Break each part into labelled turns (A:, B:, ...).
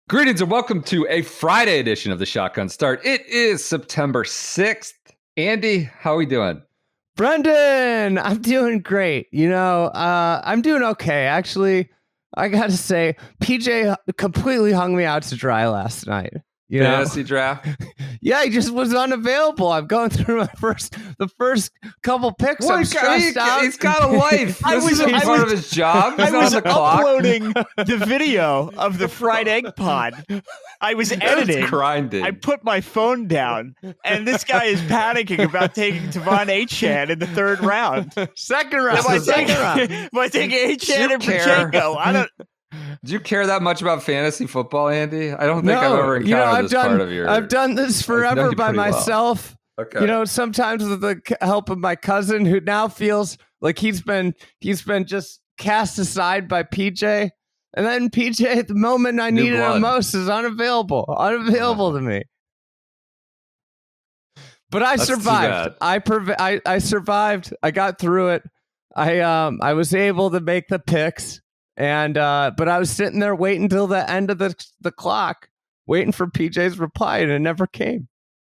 A: Greetings and welcome to a Friday edition of the Shotgun Start. It is September 6th. Andy, how are we doing?
B: Brendan, I'm doing great. I'm doing okay. Actually, I got to say, PJ completely hung me out to dry last night.
A: Fantasy draft?
B: Yeah, he just was unavailable. I'm going through the first couple picks. I'm stressed out.
A: He's got a life. This isn't part of his job. He's
C: I was
A: on the clock.
C: uploading the video of the fried egg pod. I was editing.
A: Grinding.
C: I put my phone down, and this guy is panicking about taking Tavon Achan in the third round.
B: Second round.
C: Am I taking Achan and Pacheco? I don't.
A: Do you care that much about fantasy football, Andy? I don't think I've ever encountered this part of your...
B: I've done this forever by myself.
A: Well. Okay.
B: Sometimes with the help of my cousin, who now feels like he's been just cast aside by PJ. And then PJ, at the moment I needed him most, is unavailable to me. But I survived. I survived. I got through it. I was able to make the picks. And but I was sitting there waiting until the end of the clock, waiting for PJ's reply, and it never came.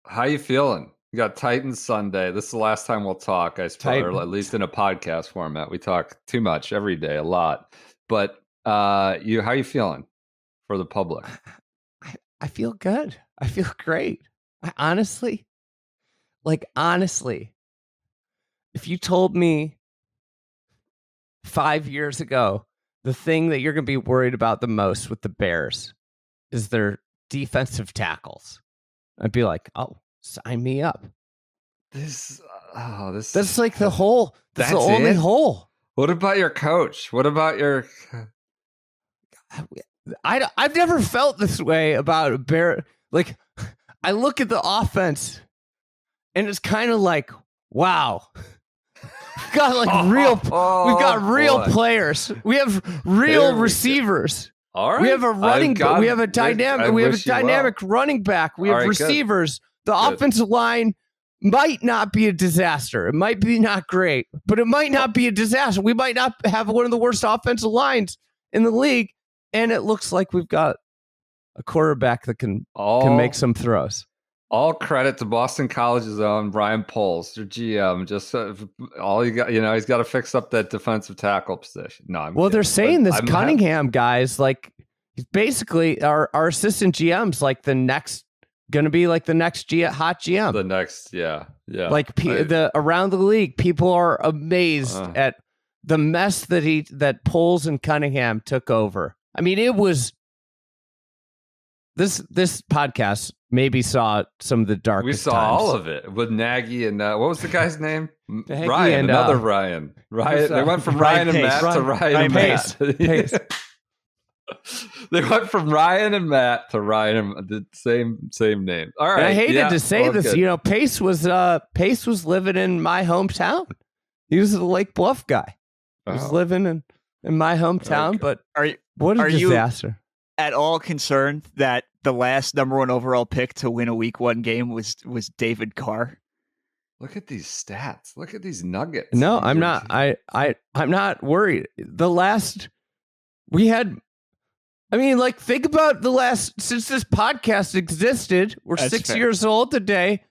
A: How you feeling? You got Titans Sunday. This is the last time we'll talk, I suppose, or at least in a podcast format. We talk too much every day, a lot. But how you feeling for the public?
B: I feel good. I feel great. Honestly, if you told me 5 years ago, the thing that you're going to be worried about the most with the Bears is their defensive tackles, I'd be like, oh, sign me up. That's like the hole. That's the only hole.
A: What about your coach? What about your...
B: I've never felt this way about a Bear. Like, I look at the offense and it's kind of like, wow. We've got real players. We have real receivers.
A: All right.
B: We have a we have a dynamic running back. We have receivers. Good. The offensive line might not be a disaster. It might be not great, but it might not be a disaster. We might not have one of the worst offensive lines in the league, and it looks like we've got a quarterback that can make some throws.
A: All credit to Boston College's own Brian Poles, their GM. Just all you got, he's got to fix up that defensive tackle position. No, I'm kidding.
B: They're saying this Cunningham guy's like, he's basically our assistant GM's like the next hot GM.
A: The next, yeah.
B: Like around the league, people are amazed at the mess that Poles and Cunningham took over. I mean, it was this podcast. Maybe saw some of the darkest
A: We saw
B: times.
A: all of it with Nagy and what was the guy's name?
B: Ryan.
A: Ryan. They went from Ryan and Matt to Ryan and Matt. Pace. They went from Ryan and Matt to Ryan and the same name. All right.
B: And I hated to say this. Good. Pace was living in my hometown. He was the Lake Bluff guy. He was living in my hometown. But what a disaster!
C: You at all concerned that the last number 1 overall pick to win a week 1 game was David Carr?
A: Look at these stats. Look at these nuggets.
B: No, I'm not. I'm not worried. Think about the last, since this podcast existed, we're That's 6 fair. Years old today.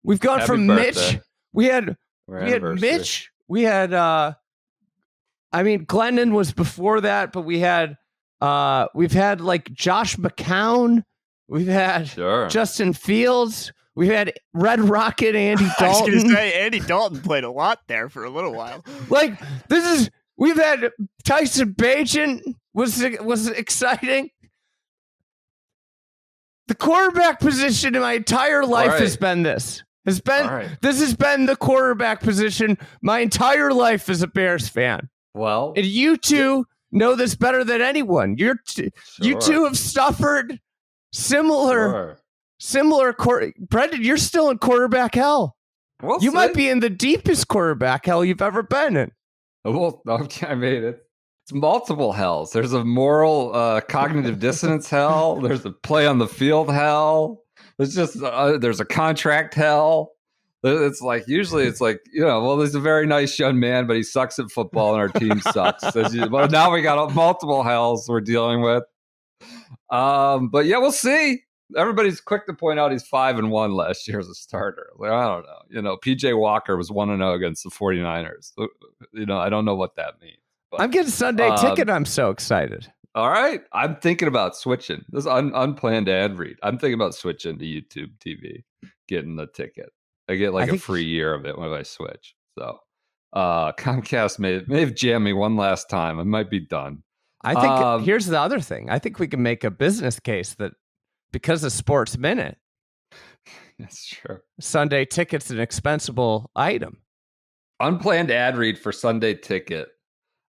B: We've gone from
A: birthday.
B: Mitch. We had Mitch. We had, Glennon was before that, but we've had like Josh McCown. We've had Justin Fields. We've had Red Rocket Andy Dalton.
C: I was going to say, Andy Dalton played a lot there for a little while.
B: We've had Tyson Bagent was exciting. The quarterback position in my entire life has been this. This has been the quarterback position my entire life as a Bears fan.
A: Well,
B: and you two know this better than anyone. You two have suffered similar. Brendan, you're still in quarterback hell. You might be in the deepest quarterback hell you've ever been in.
A: Well, I mean, it's multiple hells. There's a moral cognitive dissonance hell. There's a play on the field hell. There's just there's a contract hell. It's like, usually it's like, he's a very nice young man, but he sucks at football and our team sucks. Well, now we got multiple hells we're dealing with. But yeah, we'll see. Everybody's quick to point out he's 5-1 last year as a starter. Like, I don't know. PJ Walker was 1-0 against the 49ers. I don't know what that means. But,
B: I'm getting Sunday ticket. I'm so excited.
A: All right. I'm thinking about switching. This unplanned ad read. I'm thinking about switching to YouTube TV, getting the ticket. I get a free year of it when I switch. So Comcast may have jammed me one last time. I might be done.
B: I think here's the other thing. I think we can make a business case that because of Sports Minute,
A: that's true.
B: Sunday ticket's an expensible item.
A: Unplanned ad read for Sunday ticket.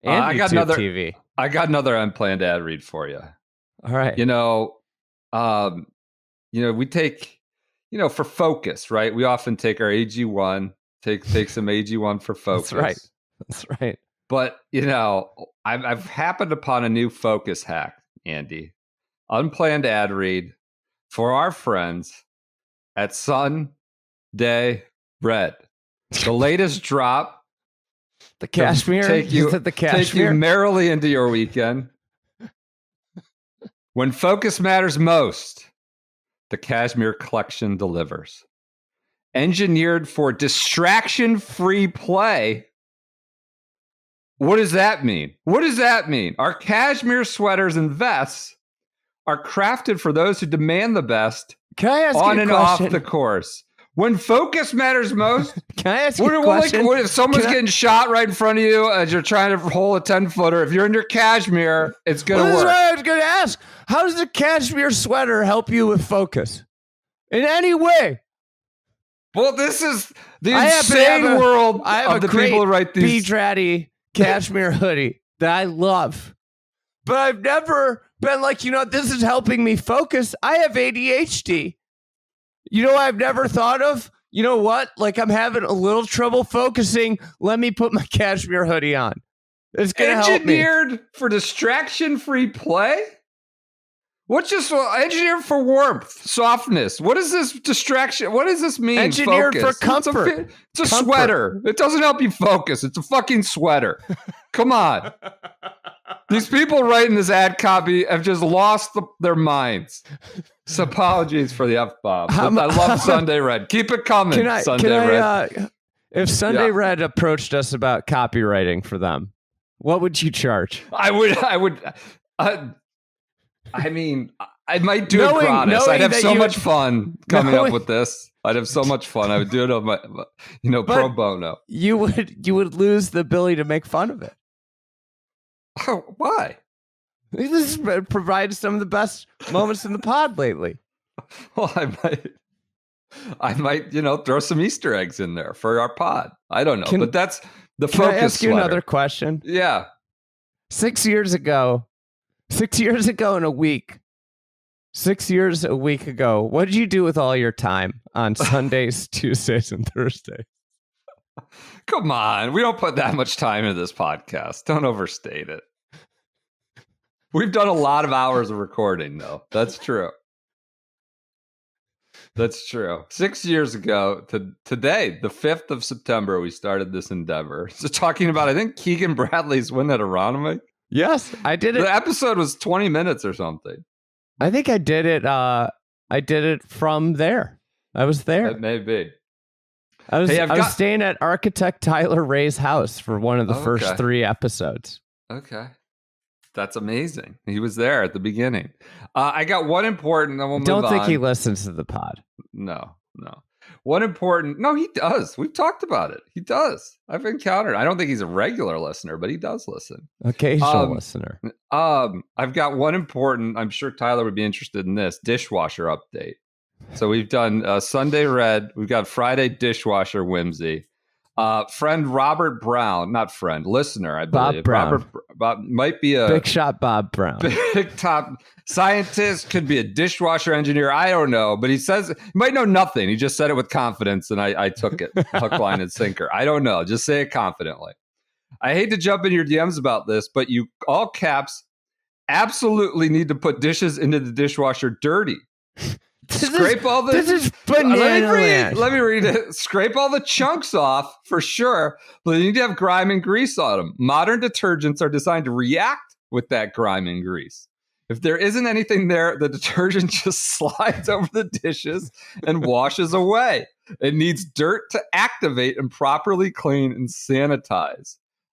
B: And I got another TV.
A: I got another unplanned ad read for you.
B: All right.
A: We take, for focus, right? We often take our AG1, take some AG1 for focus.
B: That's right.
A: But, I've happened upon a new focus hack, Andy. Unplanned ad read for our friends at Sunday Red. The latest drop.
B: The cashmere?
A: Take you merrily into your weekend. When focus matters most, the Cashmere Collection delivers. Engineered for distraction-free play. What does that mean? Our cashmere sweaters and vests are crafted for those who demand the best on and off the course. When focus matters most,
B: can I ask you a question?
A: What if someone's getting shot right in front of you as you're trying to hole a 10-footer? If you're in your cashmere, it's going to work.
B: I was going to ask, how does the cashmere sweater help you with focus? In any way?
A: Well, this is the insane world of the people who write these.
B: Beach-ratty cashmere hoodie that I love. But I've never been like, this is helping me focus. I have ADHD. I've never thought of, I'm having a little trouble focusing. Let me put my cashmere hoodie on. It's going to help me.
A: Engineered for distraction-free play? What's just engineered for warmth, softness? What is this distraction? What does this mean?
B: Engineered
A: focus?
B: for comfort.
A: It's a sweater. It doesn't help you focus. It's a fucking sweater. Come on. These people writing this ad copy have just lost their minds. So apologies for the F-bomb. I love Sunday Red. Keep it coming, Sunday Red.
B: If Sunday Red approached us about copywriting for them, what would you charge?
A: I might do it gratis. I'd have so much fun coming up with this. I'd have so much fun. I would do it on my, pro bono.
B: You would lose the ability to make fun of it.
A: Oh, why?
B: This has provided some of the best moments in the pod lately.
A: Well, I might, throw some Easter eggs in there for our pod. I don't know, but that's the focus.
B: Can I ask you another question?
A: Yeah.
B: 6 years ago in a week. 6 years a week ago, what did you do with all your time on Sundays, Tuesdays, and Thursdays?
A: Come on. We don't put that much time into this podcast. Don't overstate it. We've done a lot of hours of recording, though. That's true. 6 years ago to today, the 5th of September, we started this endeavor. So talking about, I think, Keegan Bradley's win at Aronimink.
B: Yes, I did it.
A: The episode was 20 minutes or something.
B: I think I did it. I did it from there. I was there.
A: It may be.
B: I was staying at architect Tyler Ray's house for one of the first 3 episodes.
A: Okay. That's amazing. He was there at the beginning. I got one important, then we'll move on.
B: Don't think he listens to the pod.
A: No. One important. No, he does. We've talked about it. He does. I've encountered. I don't think he's a regular listener, but he does listen.
B: Occasional listener.
A: I've got one important. I'm sure Tyler would be interested in this dishwasher update. So we've done Sunday Red. We've got Friday dishwasher whimsy. Friend Robert Brown, not friend, listener, I believe.
B: Bob Brown.
A: Bob might be a
B: big shot. Bob Brown,
A: big top scientist, could be a dishwasher engineer. I don't know, but he says he might know nothing. He just said it with confidence, and I took it hook, line, and sinker. I don't know. Just say it confidently. I hate to jump in your DMs about this, but you all caps absolutely need to put dishes into the dishwasher dirty. Scrape all the.
B: This is banana.
A: Let me read it. Scrape all the chunks off for sure, but you need to have grime and grease on them. Modern detergents are designed to react with that grime and grease. If there isn't anything there, the detergent just slides over the dishes and washes away. It needs dirt to activate and properly clean and sanitize.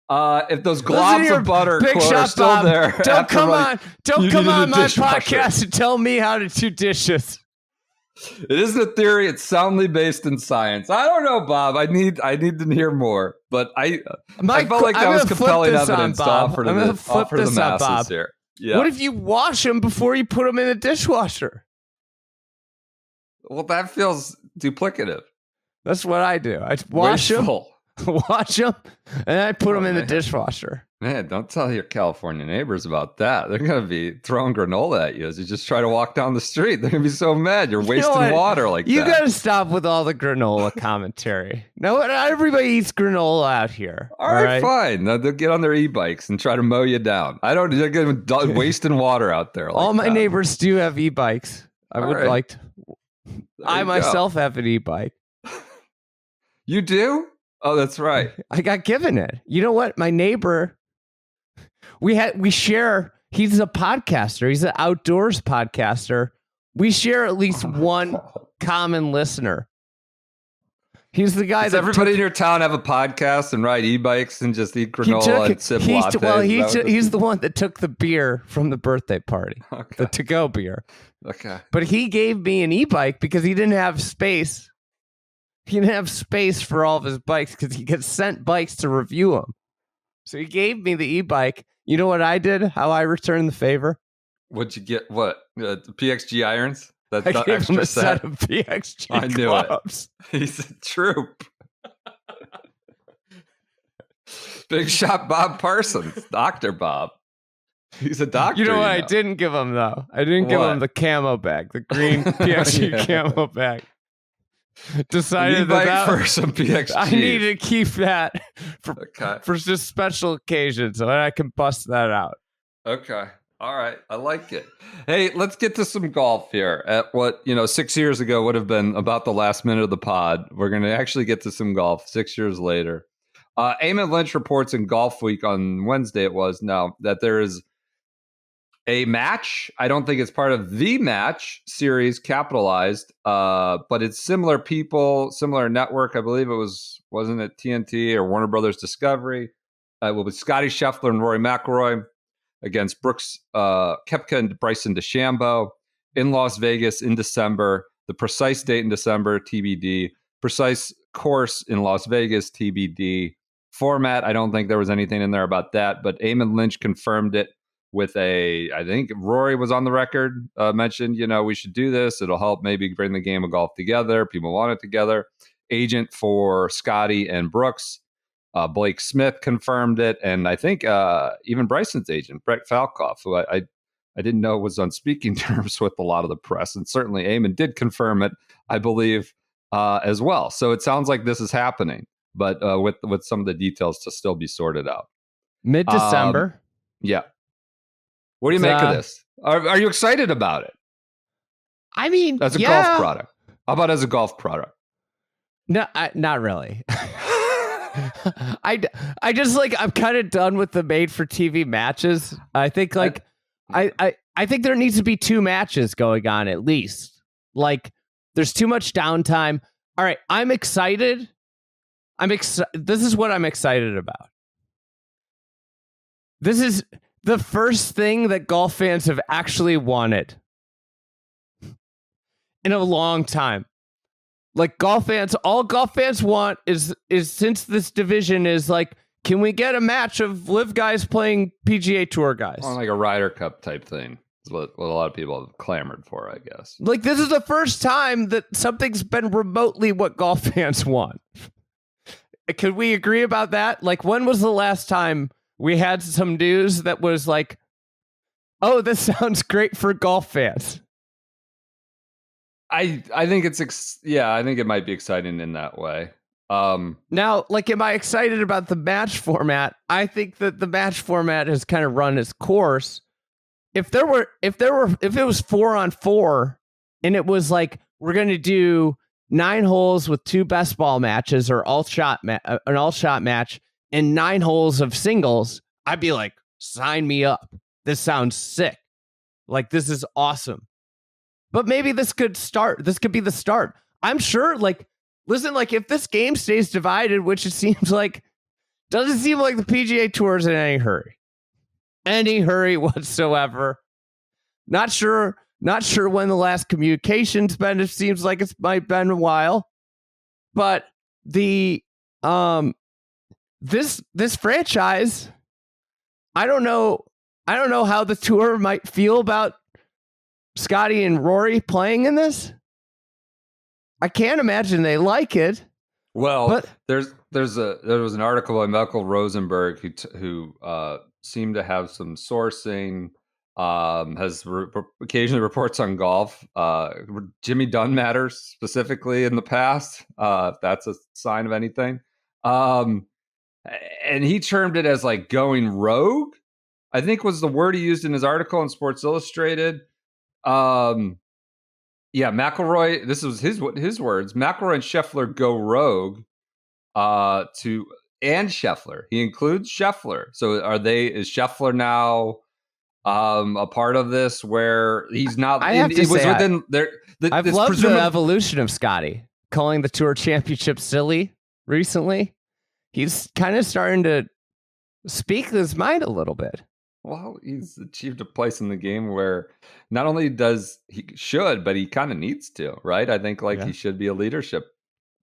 A: If those globs of butter are still
B: Bob.
A: there,
B: Don't come on my podcast and tell me how to do dishes.
A: It isn't a theory; it's soundly based in science. I don't know, Bob. I need to hear more, but I felt like that was compelling evidence to offer to the masses here. Yeah.
B: What if you wash them before you put them in the dishwasher?
A: Well, that feels duplicative.
B: That's what I do. I wash them, and I put them in the dishwasher.
A: Man, don't tell your California neighbors about that. They're going to be throwing granola at you as you just try to walk down the street. They're going to be so mad. You're wasting water like that.
B: You got to stop with all the granola commentary. No, not everybody eats granola out here.
A: All right, fine. Now they'll get on their e-bikes and try to mow you down. They're going to be wasting water out there.
B: All my neighbors do have e-bikes. I myself have an e-bike.
A: You do? Oh, that's right.
B: I got given it. You know what? My neighbor... We share. He's a podcaster. He's an outdoors podcaster. We share at least one common listener. He's the guy
A: Does everybody in your town have a podcast and ride e-bikes and just eat granola and sip lattes?
B: Well, he's the one that took the beer from the birthday party, the to-go beer.
A: Okay.
B: But he gave me an e-bike because he didn't have space. He didn't have space for all of his bikes because he gets sent bikes to review them. So he gave me the e-bike. You know what I did? How I returned the favor?
A: What'd you get? What? The PXG irons?
B: I gave
A: extra
B: him a set of PXG
A: I knew
B: gloves.
A: It. He's a troop. Big shot Bob Parsons. Dr. Bob. He's a doctor.
B: You know what I didn't give him, though? I didn't give him the camo bag, the green PXG camo bag. Decided that
A: for some PXG.
B: I need to keep that for just special occasions so I can bust that out.
A: Okay. All right. I like it. Hey, let's get to some golf here at what, 6 years ago would have been about the last minute of the pod. We're going to actually get to some golf 6 years later. Eamon Lynch reports in Golf Week on Wednesday it was now that there is a match. I don't think it's part of the match series capitalized, but it's similar people, similar network. I believe wasn't it TNT or Warner Brothers Discovery? It will be Scotty Scheffler and Rory McIlroy against Brooks Koepka and Bryson DeChambeau in Las Vegas in December. The precise date in December, TBD. Precise course in Las Vegas, TBD. Format, I don't think there was anything in there about that, but Eamon Lynch confirmed it with I think Rory was on the record, mentioned, we should do this. It'll help maybe bring the game of golf together. People want it together. Agent for Scotty and Brooks, Blake Smith confirmed it. And I think even Bryson's agent, Brett Falkoff, who I didn't know was on speaking terms with a lot of the press. And certainly Eamon did confirm it, I believe, as well. So it sounds like this is happening, but with some of the details to still be sorted out.
B: Mid-December.
A: Yeah. What do you make of this? Are you excited about it?
B: I mean,
A: as a golf product. How about as a golf product?
B: No, not really. I just I'm kind of done with the made for TV matches. I think I think there needs to be 2 matches going on at least. There's too much downtime. All right, I'm excited. This is what I'm excited about. This is the first thing that golf fans have actually wanted in a long time. All golf fans want is since this division is can we get a match of LIV guys playing PGA Tour guys?
A: Like a Ryder Cup type thing is what a lot of people have clamored for, I guess.
B: This is the first time that something's been remotely what golf fans want. Could we agree about that? When was the last time we had some news that was oh, this sounds great for golf fans?
A: I think I think it might be exciting in that way.
B: Now, am I excited about the match format? I think that the match format has kind of run its course. If it was 4-on-4 and it was we're going to do 9 holes with 2 best ball matches or an all shot match and 9 holes of singles, I'd be sign me up. This sounds sick. Like, this is awesome. But maybe this could be the start. I'm sure, like, listen, like, if this game stays divided, which it seems like, doesn't seem like the PGA Tour is in any hurry whatsoever. Not sure when the last communication's been. It seems like it might been a while. But the this franchise, I don't know how the tour might feel about Scotty and Rory playing in this. I can't imagine they like it.
A: Well,
B: but
A: there was an article by Michael Rosenberg who seemed to have some sourcing, has occasionally reports on golf. Jimmy Dunn matters specifically in the past. If that's a sign of anything. And he termed it as like going rogue, I think was the word he used in his article in Sports Illustrated. Yeah, McIlroy, this was his words. McIlroy and Scheffler go rogue and Scheffler. He includes Scheffler. So is Scheffler now a part of this where he's not?
B: I have to say, I've loved the evolution of Scotty, calling the Tour Championship silly recently. He's kind of starting to speak his mind a little bit.
A: Well, he's achieved a place in the game where not only does he should, but he kind of needs to, right? I think he should be a leadership,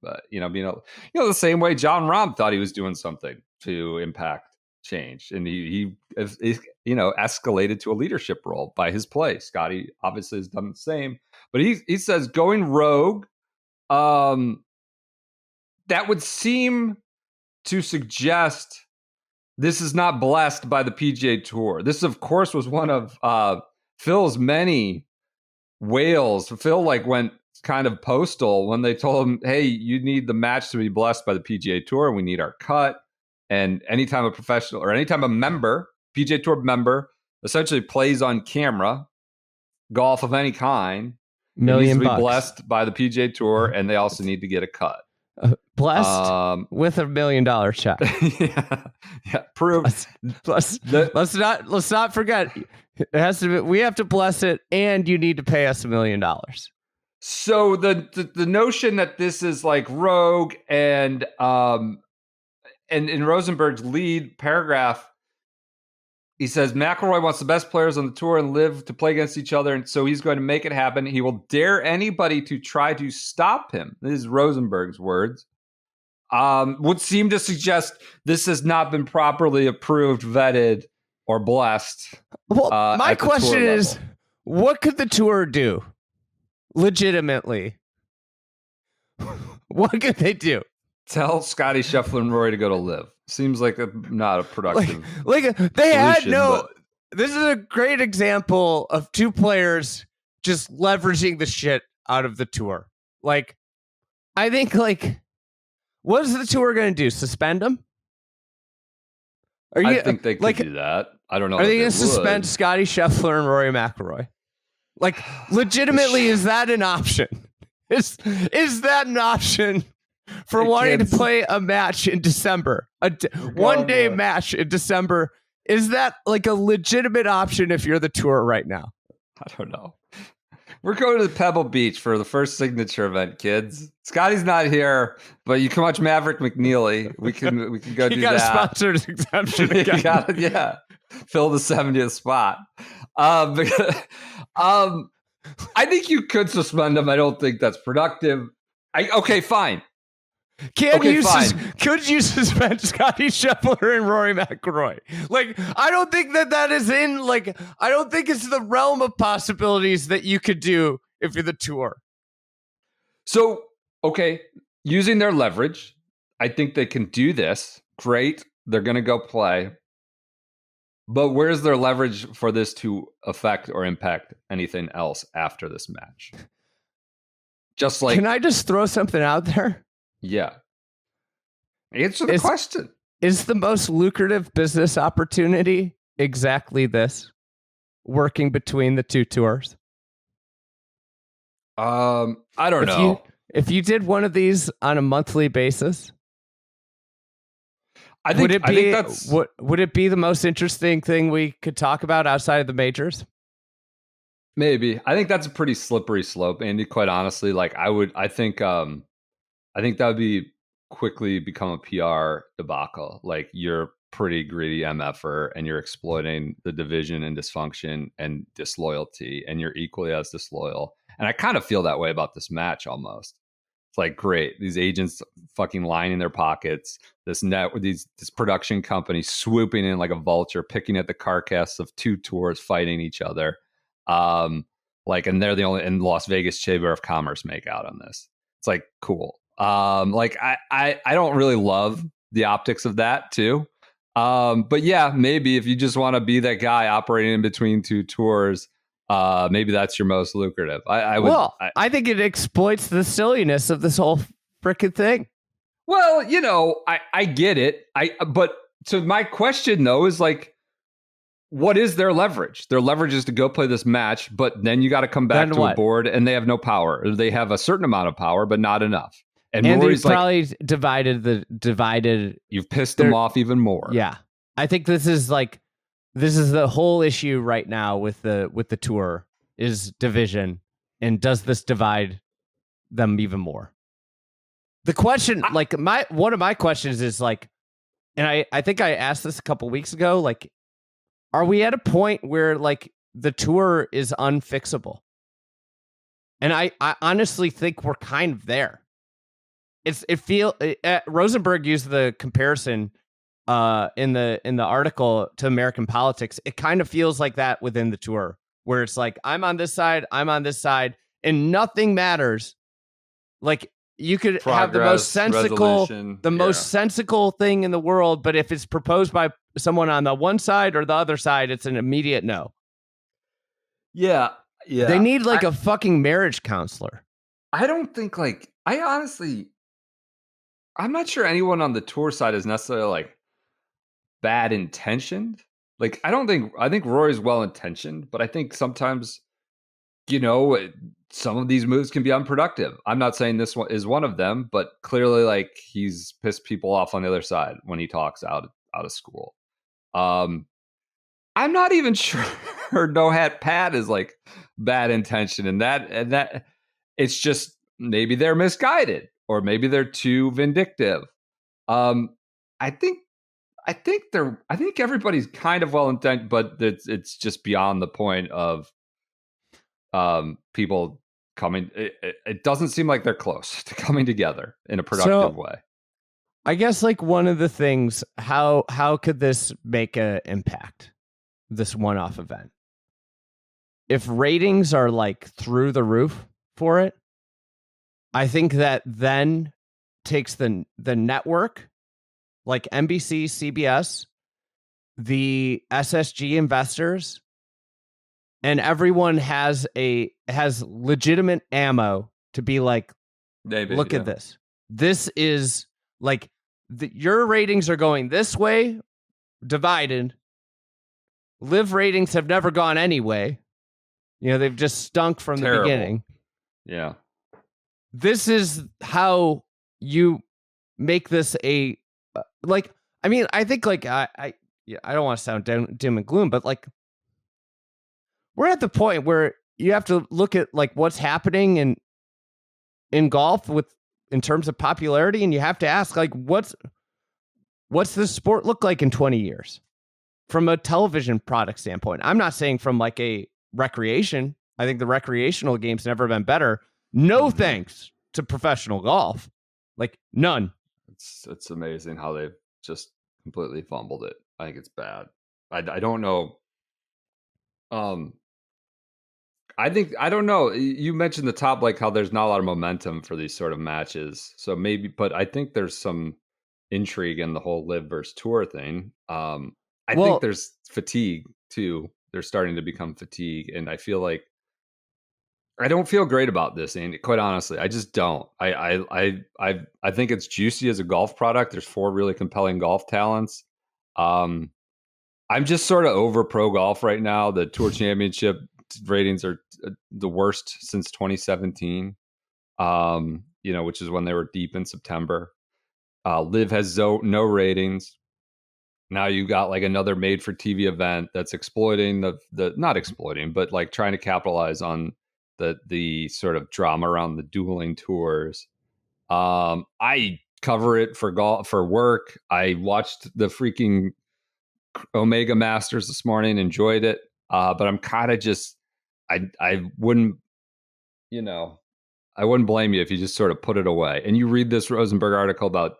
A: the same way John Rahm thought he was doing something to impact change, and he escalated to a leadership role by his play. Scotty obviously has done the same, but he says going rogue. That would seem to suggest this is not blessed by the PGA Tour. This, of course, was one of Phil's many wails. Phil went kind of postal when they told him, hey, you need the match to be blessed by the PGA Tour. We need our cut. And anytime a professional or anytime a member, PGA Tour member, essentially plays on camera, golf of any kind, needs to be blessed by the PGA Tour, and they also need to get a cut.
B: Blessed with $1 million check.
A: Yeah, prove.
B: Let's not forget. It has to be. We have to bless it, and you need to pay us $1 million.
A: So the notion that this is like rogue and in Rosenberg's lead paragraph, he says McIlroy wants the best players on the tour and LIV to play against each other, and so he's going to make it happen. He will dare anybody to try to stop him. This is Rosenberg's words. Would seem to suggest this has not been properly approved, vetted, or blessed.
B: Well, my question is, what could the tour do? Legitimately, what could they do?
A: Tell Scotty, Scheffler, and Rory to go to LIV. Seems like not a productive.
B: They had no. This is a great example of two players just leveraging the shit out of the tour. I think what is the tour going to do? Suspend them?
A: I think they could do that. I don't know.
B: Are they going to suspend Scotty Scheffler and Rory McIlroy? Legitimately, is that an option? Is that an option for wanting to play a match in December? A one-day match in December. Is that a legitimate option if you're the tour right now?
A: I don't know. We're going to Pebble Beach for the first signature event, kids. Scotty's not here, but you can watch Maverick McNeely. We can go do that.
B: You got a sponsored exemption again.
A: Fill the 70th spot. I think you could suspend him. I don't think that's productive. Okay, fine.
B: Could you suspend Scotty Scheffler and Rory McIlroy? I don't think that is in, I don't think it's the realm of possibilities that you could do if you're the tour.
A: So, okay, using their leverage, I think they can do this. Great. They're going to go play. But where's their leverage for this to affect or impact anything else after this match? Can
B: I just throw something out there?
A: Yeah. Answer the question.
B: Is the most lucrative business opportunity exactly this? Working between the two tours?
A: I don't know.
B: If you did one of these on a monthly basis, would it be the most interesting thing we could talk about outside of the majors?
A: Maybe. I think that's a pretty slippery slope, Andy, quite honestly. Like I think that would be quickly become a PR debacle. Like you're pretty greedy MFer and you're exploiting the division and dysfunction and disloyalty, and you're equally as disloyal. And I kind of feel that way about this match almost. It's like, great, these agents fucking lining their pockets, this production company swooping in like a vulture, picking at the carcass of two tours fighting each other. And they're the only, in Las Vegas Chamber of Commerce make out on this. It's like, cool. I don't really love the optics of that too. But yeah, maybe if you just want to be that guy operating in between two tours, maybe that's your most lucrative.
B: I think it exploits the silliness of this whole frickin' thing.
A: Well, I get it. But so my question though is like, what is their leverage? Their leverage is to go play this match, but then you got to come back to a board and they have no power. They have a certain amount of power, but not enough. And Rory's
B: probably divided.
A: You've pissed them off even more.
B: Yeah. I think this is the whole issue right now with the tour is division. And does this divide them even more? The question, one of my questions is like, and I think I asked this a couple weeks ago, like, are we at a point where like the tour is unfixable? And I honestly think we're kind of there. Rosenberg used the comparison in the article to American politics. It kind of feels like that within the tour, where it's like, I'm on this side, and nothing matters. Like you could have the most sensical thing in the world, but if it's proposed by someone on the one side or the other side, it's an immediate no.
A: Yeah.
B: They need a fucking marriage counselor.
A: I don't think I'm not sure anyone on the tour side is necessarily like bad intentioned. Like I think Rory's well intentioned, but I think sometimes, some of these moves can be unproductive. I'm not saying this one is one of them, but clearly like he's pissed people off on the other side when he talks out of school. I'm not even sure No Hat Pat is like bad intention, and that it's just maybe they're misguided or maybe they're too vindictive. I think everybody's kind of well intended, but it's just beyond the point of people coming. It doesn't seem like they're close to coming together in a productive way.
B: I guess like one of the things, how could this make an impact? This one-off event, if ratings are like through the roof for it, I think that then takes the network, like NBC, CBS, the SSG investors, and everyone has legitimate ammo to be like, look at this. This is like your ratings are going this way, divided. LIV ratings have never gone anyway. They've just stunk from the beginning.
A: Yeah.
B: This is how you make this I think like I don't want to sound dim and gloom, but like we're at the point where you have to look at like what's happening in golf in terms of popularity, and you have to ask like what's this sport look like in 20 years from a television product standpoint. I'm not saying from like a recreation. I think the recreational game's never been better. No thanks to professional golf. Like none.
A: It's amazing how they've just completely fumbled it. I think it's bad. I don't know. I don't know. You mentioned the top, like how there's not a lot of momentum for these sort of matches. So maybe, but I think there's some intrigue in the whole LIV versus tour thing. I think there's fatigue too. They're starting to become fatigue, and I feel like I don't feel great about this, Andy. Quite honestly, I just don't. I think it's juicy as a golf product. There's 4 really compelling golf talents. I'm just sort of over pro golf right now. The Tour Championship ratings are the worst since 2017. Which is when they were deep in September. LIV has no ratings. now you got like another made for TV event that's exploiting the not exploiting, but like trying to capitalize on the sort of drama around the dueling tours. I cover it for golf for work. I watched the freaking Omega Masters this morning, enjoyed it. But I'm kind of just I wouldn't, I wouldn't blame you if you just sort of put it away. And you read this Rosenberg article about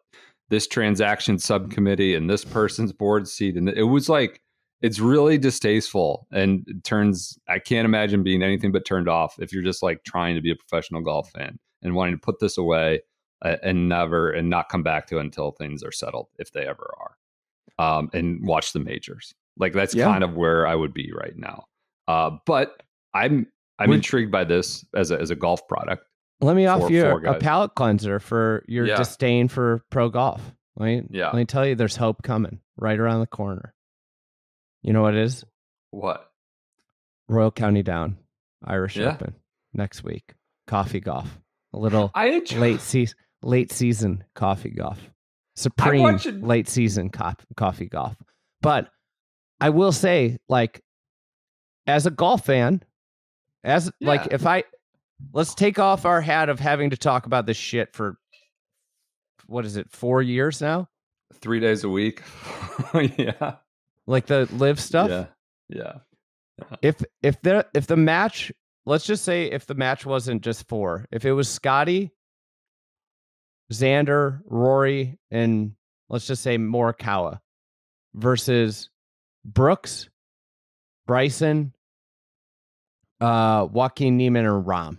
A: this transaction subcommittee and this person's board seat. And it was like, it's really distasteful and I can't imagine being anything but turned off if you're just like trying to be a professional golf fan and wanting to put this away and not come back to it until things are settled, if they ever are, and watch the majors. Like that's kind of where I would be right now. But I'm intrigued by this as a golf product.
B: Let me offer you a palate cleanser for your disdain for pro golf. Right? Yeah. Let me tell you, there's hope coming right around the corner. You know what it is?
A: What?
B: Royal County Down, Irish Open next week. Coffee golf. A little late season coffee golf. Supreme late season coffee golf. But I will say, like, as a golf fan, let's take off our hat of having to talk about this shit for, what is it, 4 years now?
A: 3 days a week. Yeah.
B: Like the LIV stuff?
A: Yeah.
B: If the match, let's just say if the match wasn't just 4, if it was Scotty, Xander, Rory, and let's just say Morikawa versus Brooks, Bryson, Joaquin Niemann, or Rahm,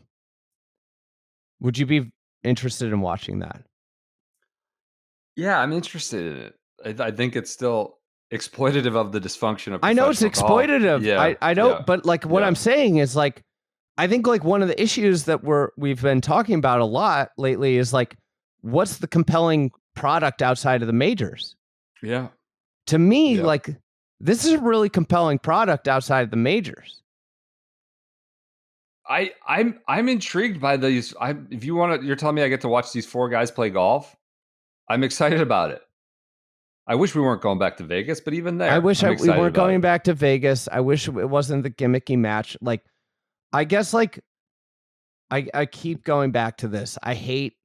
B: would you be interested in watching that?
A: Yeah, I'm interested in it. I think it's still exploitative of the dysfunction of.
B: I know it's exploitative. Yeah, I know, but like what I'm saying is like, I think like one of the issues that we've been talking about a lot lately is like, what's the compelling product outside of the majors?
A: Yeah.
B: To me, like this is a really compelling product outside of the majors.
A: I'm intrigued by these. If you want to, you're telling me I get to watch these 4 guys play golf. I'm excited about it. I wish we weren't going back to Vegas, but even there,
B: I wish we weren't going back to Vegas. I wish it wasn't the gimmicky match. Like, I guess like I keep going back to this. I hate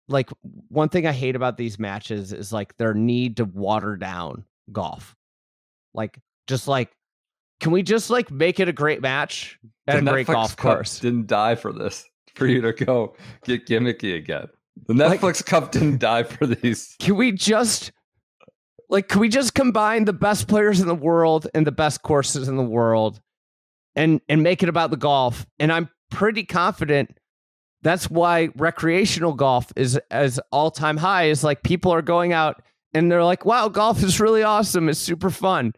B: like one thing I hate about these matches is like their need to water down golf. Like, just like, can we just like make it a great match at a great golf course?
A: Didn't die for this, for you to go get gimmicky again. The Netflix Cup didn't die for these.
B: Can we just combine the best players in the world and the best courses in the world and make it about the golf? And I'm pretty confident that's why recreational golf is as all-time high, is like people are going out and they're like, wow, golf is really awesome. It's super fun.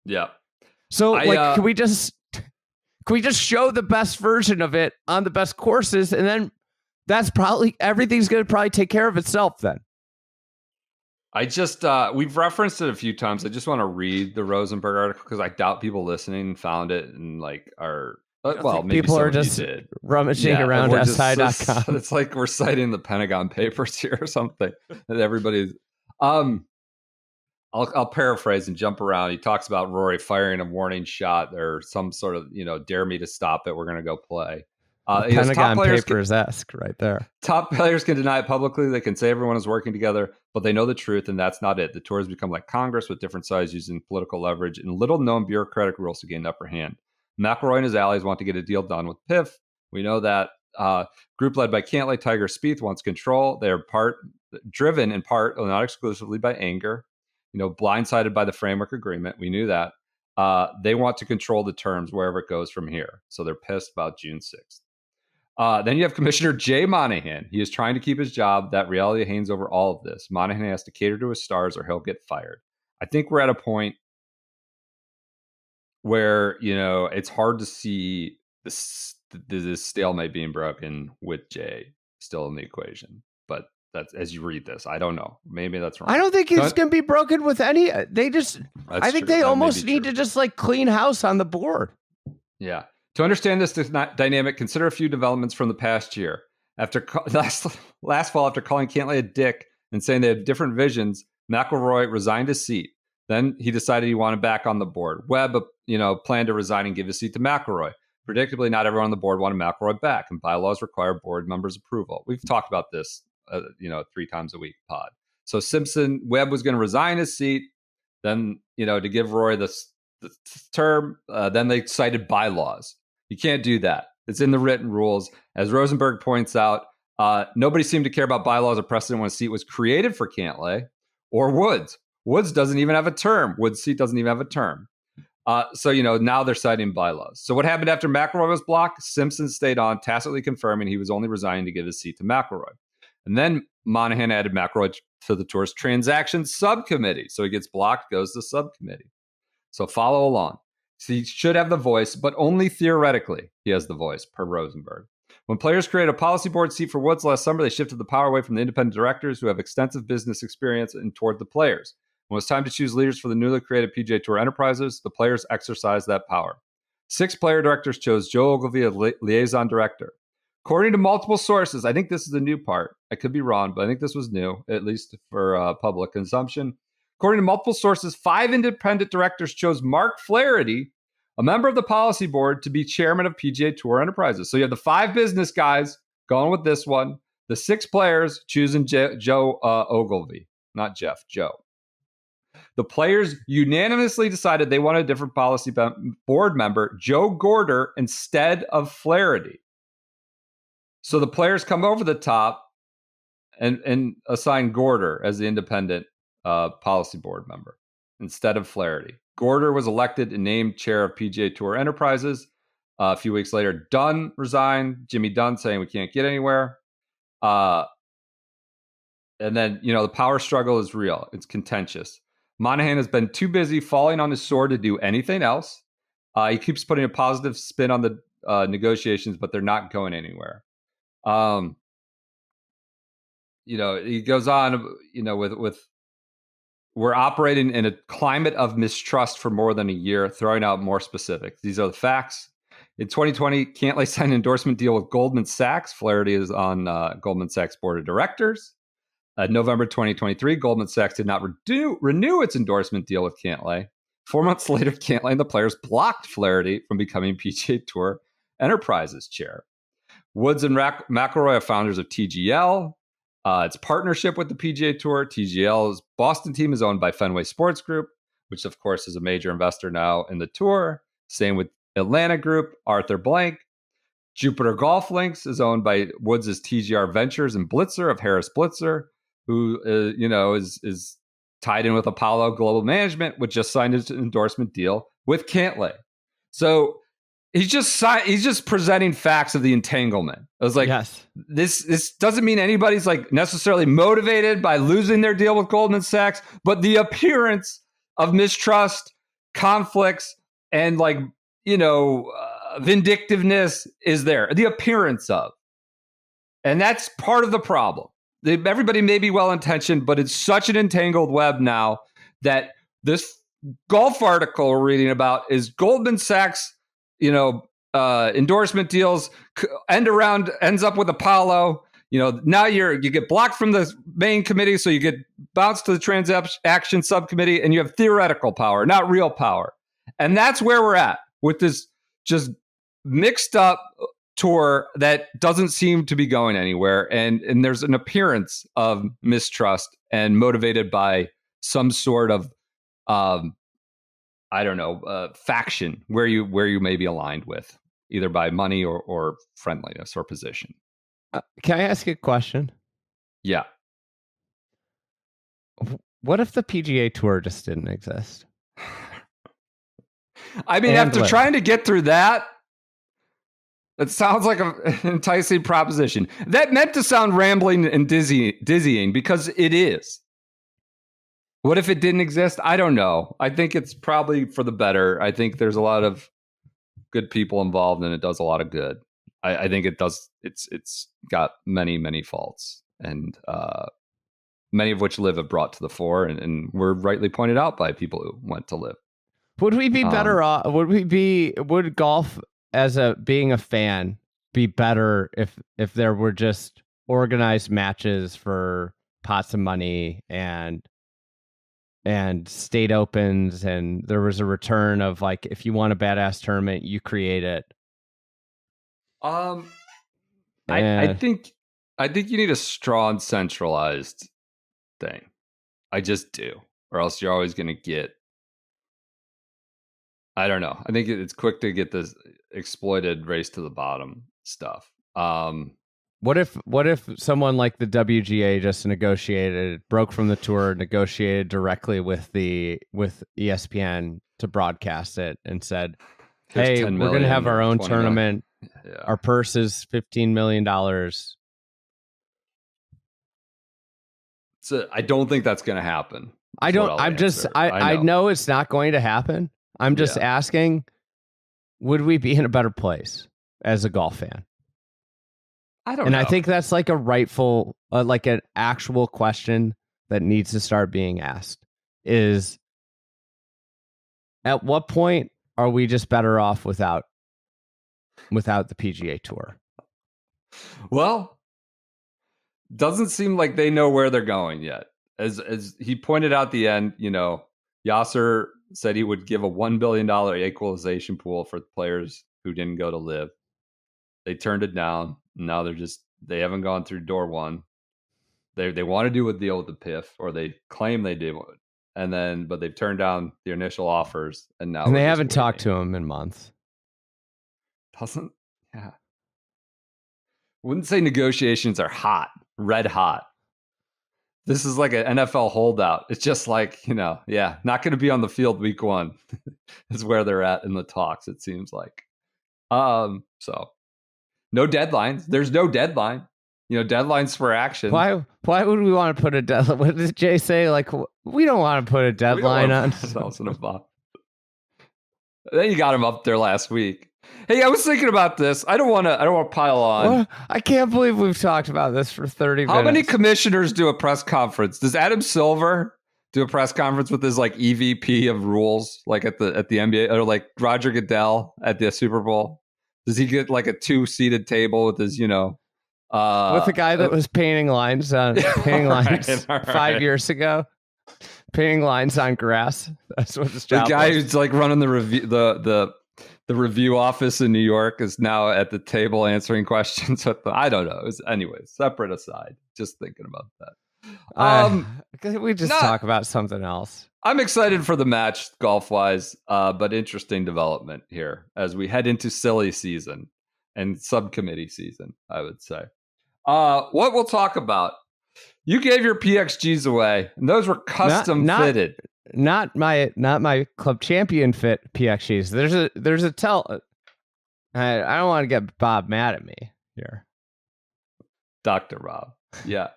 A: Yeah.
B: So can we just show the best version of it on the best courses, and then that's probably everything's going to probably take care of itself then.
A: I just we've referenced it a few times. I just want to read the Rosenberg article because I doubt people listening found it and like are maybe
B: people are just rummaging around SI.com.
A: It's like we're citing the Pentagon Papers here or something. And everybody's I'll paraphrase and jump around. He talks about Rory firing a warning shot or some sort of, dare me to stop it. We're going to go play.
B: Pentagon Papers-esque right there.
A: Top players can deny it publicly. They can say everyone is working together, but they know the truth, and that's not it. The tour has become like Congress with different sides using political leverage and little-known bureaucratic rules to gain the upper hand. McIlroy and his allies want to get a deal done with PIF. We know that. Group led by Cantlay, Tiger, Spieth wants control. They are driven in part, not exclusively, by anger. Blindsided by the framework agreement. We knew that. They want to control the terms wherever it goes from here. So they're pissed about June 6th. Then you have Commissioner Jay Monahan. He is trying to keep his job. That reality hangs over all of this. Monahan has to cater to his stars or he'll get fired. I think we're at a point where, it's hard to see this stalemate being broken with Jay still in the equation. But that's, as you read this, I don't know. Maybe that's wrong.
B: I don't think it's going to be broken with any. I think they almost need to just like clean house on the board.
A: Yeah. To understand this dynamic, consider a few developments from the past year. After last fall, after calling Cantlay a dick and saying they had different visions, McIlroy resigned his seat. Then he decided he wanted back on the board. Webb, planned to resign and give his seat to McIlroy. Predictably, not everyone on the board wanted McIlroy back, and bylaws require board members' approval. We've talked about this, 3 times a week pod. So Webb was going to resign his seat, then, to give Roy the term. Then they cited bylaws. You can't do that. It's in the written rules. As Rosenberg points out, nobody seemed to care about bylaws or precedent when a seat was created for Cantlay or Woods. Woods doesn't even have a term. Woods' seat doesn't even have a term. So now they're citing bylaws. So what happened after McIlroy was blocked? Simpson stayed on, tacitly confirming he was only resigning to give his seat to McIlroy. And then Monahan added McIlroy to the tour's transactions subcommittee. So he gets blocked, goes to subcommittee. So follow along. So he should have the voice, but only theoretically he has the voice, per Rosenberg. When players created a policy board seat for Woods last summer, they shifted the power away from the independent directors who have extensive business experience and toward the players. When it was time to choose leaders for the newly created PGA Tour enterprises, the players exercised that power. 6 player directors chose Joe Ogilvy as liaison director. According to multiple sources, I think this is the new part. I could be wrong, but I think this was new, at least for public consumption. According to multiple sources, 5 independent directors chose Mark Flaherty, a member of the policy board, to be chairman of PGA Tour Enterprises. So you have the 5 business guys going with this one, the 6 players choosing Joe Ogilvy, not Jeff, Joe. The players unanimously decided they wanted a different policy board member, Joe Gorder, instead of Flaherty. So the players come over the top and assign Gorder as the independent policy board member instead of Flaherty. Gorder was elected and named chair of PGA Tour Enterprises. A few weeks later, Dunn resigned. Jimmy Dunn saying we can't get anywhere. And then, the power struggle is real. It's contentious. Monahan has been too busy falling on his sword to do anything else. He keeps putting a positive spin on the negotiations, but they're not going anywhere. He goes on, with we're operating in a climate of mistrust for more than a year, throwing out more specifics. These are the facts. In 2020, Cantlay signed an endorsement deal with Goldman Sachs. Flaherty is on Goldman Sachs board of directors. November 2023, Goldman Sachs did not renew its endorsement deal with Cantlay. 4 months later, Cantlay and the players blocked Flaherty from becoming PGA Tour Enterprises chair. Woods and McIlroy are founders of TGL. Its partnership with the PGA Tour. TGL's Boston team is owned by Fenway Sports Group, which of course is a major investor now in the tour. Same with Atlanta Group, Arthur Blank. Jupiter Golf Links is owned by Woods' TGR Ventures and Blitzer of Harris Blitzer, who is tied in with Apollo Global Management, which just signed an endorsement deal with Cantlay. So he's just presenting facts of the entanglement. I was like, yes. This doesn't mean anybody's necessarily motivated by losing their deal with Goldman Sachs, but the appearance of mistrust, conflicts, and vindictiveness is there. The appearance of, and that's part of the problem. Everybody may be well-intentioned, but it's such an entangled web now that this golf article we're reading about is Goldman Sachs, endorsement deals ends up with Apollo. Now you get blocked from the main committee, so you get bounced to the transaction subcommittee, and you have theoretical power, not real power. And that's where we're at with this just mixed up tour that doesn't seem to be going anywhere. And there's an appearance of mistrust and motivated by some sort of, faction where you may be aligned with, either by money or friendliness or position.
B: Can I ask you a question?
A: Yeah.
B: What if the PGA Tour just didn't exist?
A: I mean, after trying to get through that, it sounds like an enticing proposition. That meant to sound rambling and dizzying because it is. What if it didn't exist? I don't know. I think it's probably for the better. I think there's a lot of good people involved and it does a lot of good. I think it does. It's got many, many faults, and many of which LIV have brought to the fore and were rightly pointed out by people who went to LIV.
B: Would we be better off? Would golf being a fan be better if there were just organized matches for pots of money and and state opens, and there was a return of like, if you want a badass tournament, you create it.
A: I think you need a strong centralized thing. I just do, or else you're always going to get. I don't know. I think it's quick to get this exploited race to the bottom stuff.
B: What if someone like the WGA just broke from the tour, negotiated directly with ESPN to broadcast it, and said, "Hey, we're going to have our own tournament. Yeah. Our purse is $15 million."
A: So I don't think that's going to happen.
B: I know it's not going to happen. I'm just asking, would we be in a better place as a golf fan?
A: I don't know.
B: And I think that's like a rightful, like an actual question that needs to start being asked is, at what point are we just better off without the PGA Tour?
A: Well, doesn't seem like they know where they're going yet. As he pointed out at the end, Yasser said he would give a $1 billion equalization pool for players who didn't go to LIV. They turned it down. Now they haven't gone through door one. They want to do a deal with the PIF, or they claim they did, but they've turned down the initial offers, and they
B: haven't talked to him in months.
A: Wouldn't say negotiations are hot, red hot. This is like an NFL holdout. It's just like, not going to be on the field week one is where they're at in the talks, it seems like. So no deadlines. There's no deadline. Deadlines for action.
B: Why would we want to put a deadline? What did Jay say? Like, we don't want to put a deadline on ourselves in a box.
A: Then you got him up there last week. Hey, I was thinking about this. I don't want to pile on.
B: Well, I can't believe we've talked about this for 30 minutes.
A: How many commissioners do a press conference? Does Adam Silver do a press conference with his like EVP of rules, like at the NBA, or like Roger Goodell at the Super Bowl? Does he get like a 2-seated table with his, with
B: the guy that was painting lines 5 years ago? Painting lines on grass. That's what his job.
A: The guy
B: was.
A: Who's like running the review, the review office in New York is now at the table answering questions. I don't know. Anyways, separate aside. Just thinking about that.
B: We just talk about something else.
A: I'm excited for the match golf-wise, but interesting development here as we head into silly season and subcommittee season, I would say. What we'll talk about. You gave your PXGs away, and those were custom fitted.
B: Not my Club Champion fit PXGs. There's a tell. I don't want to get Bob mad at me here.
A: Dr. Rob. Yeah.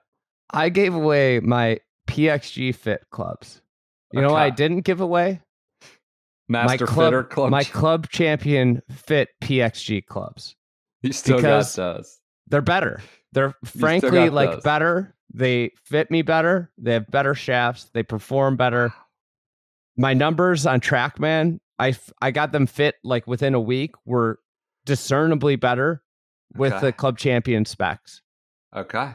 B: I gave away my PXG fit clubs. You know what I didn't give away?
A: Fitter club.
B: My Club Champion fit PXG clubs.
A: You still got those.
B: They're better. They're frankly like better. They fit me better. They have better shafts. They perform better. My numbers on TrackMan, I got them fit like within a week, were discernibly better with the Club Champion specs.
A: Okay.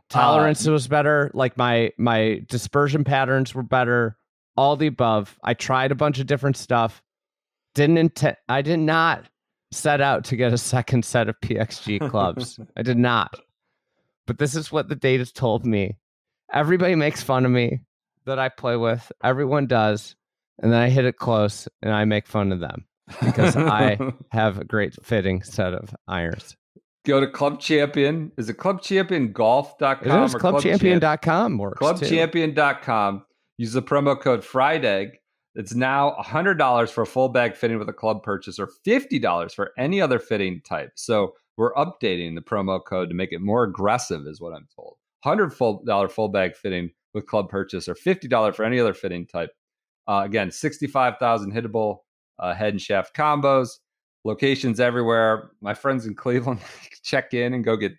B: Tolerance was better. Like my dispersion patterns were better. All the above. I tried a bunch of different stuff. I did not set out to get a second set of PXG clubs. I did not. But this is what the data told me. Everybody makes fun of me that I play with. Everyone does. And then I hit it close and I make fun of them because I have a great fitting set of irons.
A: Go to Club Champion. Is it clubchampionGolf.com
B: or clubchampion.com works
A: clubchampion.com. Use the promo code FRIEDEGG. It's now $100 for a full bag fitting with a club purchase, or $50 for any other fitting type. So we're updating the promo code to make it more aggressive, is what I'm told. $100 full bag fitting with club purchase, or $50 for any other fitting type. Again, 65,000 hittable head and shaft combos. Locations everywhere. My friends in Cleveland check in and go get